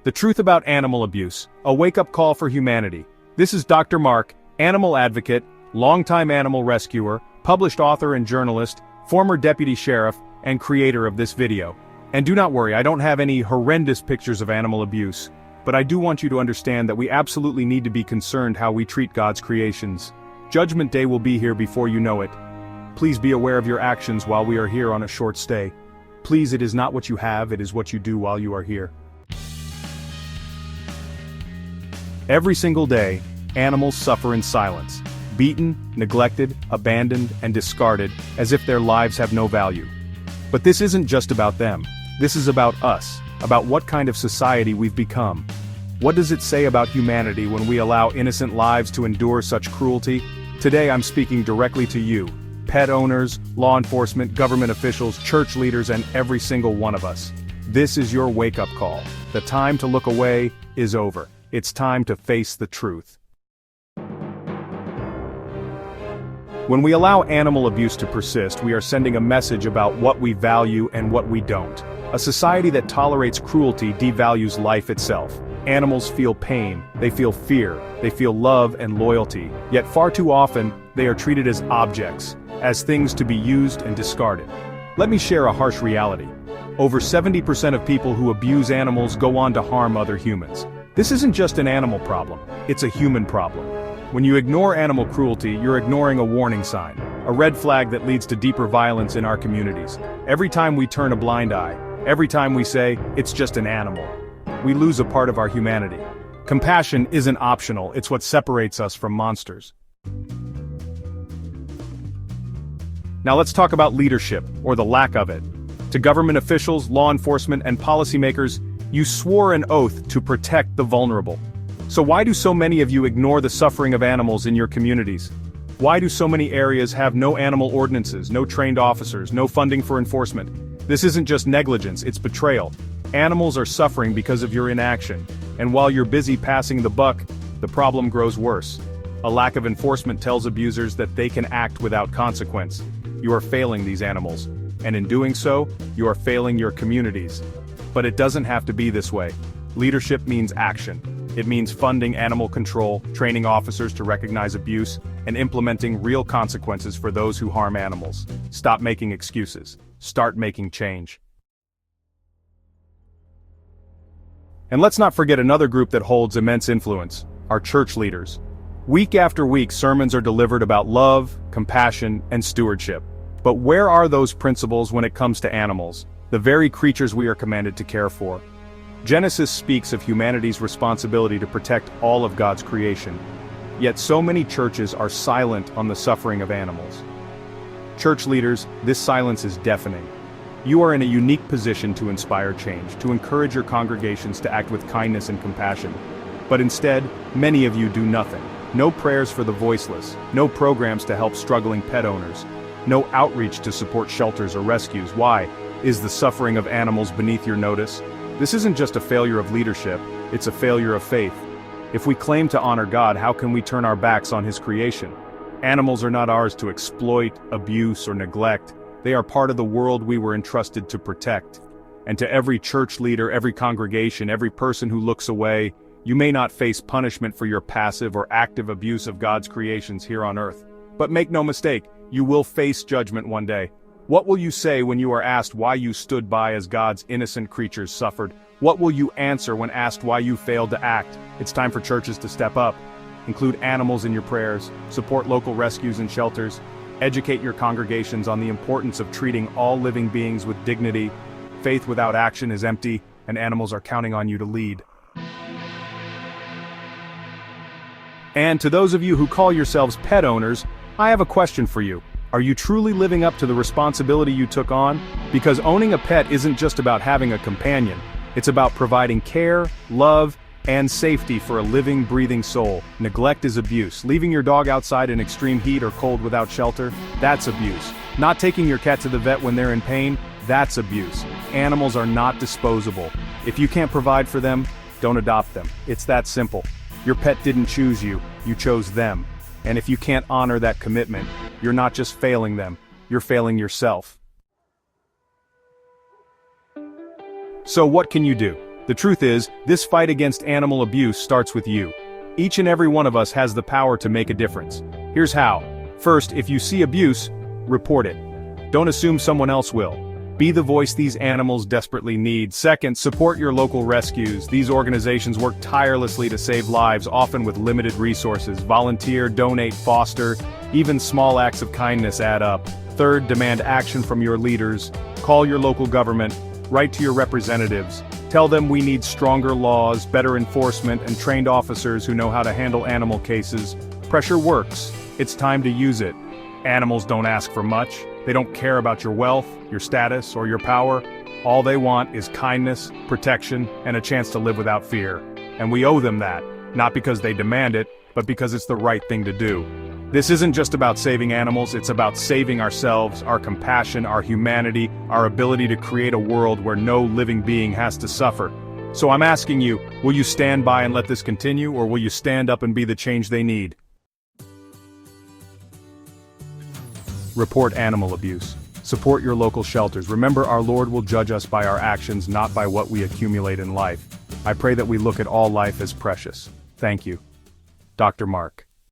The truth about animal abuse, a wake-up call for humanity. This is Dr. Mark, animal advocate, longtime animal rescuer, published author and journalist, former deputy sheriff, and creator of this video. And do not worry, I don't have any horrendous pictures of animal abuse, but I do want you to understand that we absolutely need to be concerned how we treat God's creations. Judgment Day will be here before you know it. Please be aware of your actions while we are here on a short stay. Please, it is not what you have, it is what you do while you are here. Every single day, animals suffer in silence, beaten, neglected, abandoned, and discarded, as if their lives have no value. But this isn't just about them. This is about us, about what kind of society we've become. What does it say about humanity when we allow innocent lives to endure such cruelty? Today I'm speaking directly to you, pet owners, law enforcement, government officials, church leaders, and every single one of us. This is your wake-up call. The time to look away is over. It's time to face the truth. When we allow animal abuse to persist, we are sending a message about what we value and what we don't. A society that tolerates cruelty devalues life itself. Animals feel pain, they feel fear, they feel love and loyalty, yet far too often, they are treated as objects, as things to be used and discarded. Let me share a harsh reality. Over 70% of people who abuse animals go on to harm other humans. This isn't just an animal problem, it's a human problem. When you ignore animal cruelty, you're ignoring a warning sign, a red flag that leads to deeper violence in our communities. Every time we turn a blind eye, every time we say, it's just an animal, we lose a part of our humanity. Compassion isn't optional, it's what separates us from monsters. Now let's talk about leadership, or the lack of it. To government officials, law enforcement, and policymakers, you swore an oath to protect the vulnerable. So why do so many of you ignore the suffering of animals in your communities? Why do so many areas have no animal ordinances, no trained officers, no funding for enforcement? This isn't just negligence, it's betrayal. Animals are suffering because of your inaction, and while you're busy passing the buck, the problem grows worse. A lack of enforcement tells abusers that they can act without consequence. You are failing these animals, and in doing so, you are failing your communities. But it doesn't have to be this way. Leadership means action. It means funding animal control, training officers to recognize abuse, and implementing real consequences for those who harm animals. Stop making excuses. Start making change. And let's not forget another group that holds immense influence, our church leaders. Week after week, sermons are delivered about love, compassion, and stewardship. But where are those principles when it comes to animals, the very creatures we are commanded to care for? Genesis speaks of humanity's responsibility to protect all of God's creation. Yet so many churches are silent on the suffering of animals. Church leaders, this silence is deafening. You are in a unique position to inspire change, to encourage your congregations to act with kindness and compassion. But instead, many of you do nothing. No prayers for the voiceless, no programs to help struggling pet owners, no outreach to support shelters or rescues. Why? Is the suffering of animals beneath your notice? This isn't just a failure of leadership, it's a failure of faith. If we claim to honor God, how can we turn our backs on His creation? Animals are not ours to exploit, abuse, or neglect. They are part of the world we were entrusted to protect. And to every church leader, every congregation, every person who looks away, you may not face punishment for your passive or active abuse of God's creations here on earth. But make no mistake, you will face judgment one day. What will you say when you are asked why you stood by as God's innocent creatures suffered? What will you answer when asked why you failed to act? It's time for churches to step up. Include animals in your prayers, support local rescues and shelters, educate your congregations on the importance of treating all living beings with dignity. Faith without action is empty, and animals are counting on you to lead. And to those of you who call yourselves pet owners, I have a question for you. Are you truly living up to the responsibility you took on? Because owning a pet isn't just about having a companion. It's about providing care, love, and safety for a living, breathing soul. Neglect is abuse. Leaving your dog outside in extreme heat or cold without shelter, that's abuse. Not taking your cat to the vet when they're in pain, that's abuse. Animals are not disposable. If you can't provide for them, don't adopt them. It's that simple. Your pet didn't choose you, you chose them. And if you can't honor that commitment, you're not just failing them, you're failing yourself. So what can you do? The truth is, this fight against animal abuse starts with you. Each and every one of us has the power to make a difference. Here's how. First, if you see abuse, report it. Don't assume someone else will. Be the voice these animals desperately need. Second, support your local rescues. These organizations work tirelessly to save lives, often with limited resources. Volunteer, donate, foster. Even small acts of kindness add up. Third, demand action from your leaders. Call your local government. Write to your representatives. Tell them we need stronger laws, better enforcement, and trained officers who know how to handle animal cases. Pressure works. It's time to use it. Animals don't ask for much. They don't care about your wealth, your status, or your power. All they want is kindness, protection, and a chance to live without fear. And we owe them that, not because they demand it, but because it's the right thing to do. This isn't just about saving animals, it's about saving ourselves, our compassion, our humanity, our ability to create a world where no living being has to suffer. So I'm asking you, will you stand by and let this continue, or will you stand up and be the change they need? Report animal abuse. Support your local shelters. Remember, our Lord will judge us by our actions, not by what we accumulate in life. I pray that we look at all life as precious. Thank you. Dr. Mark.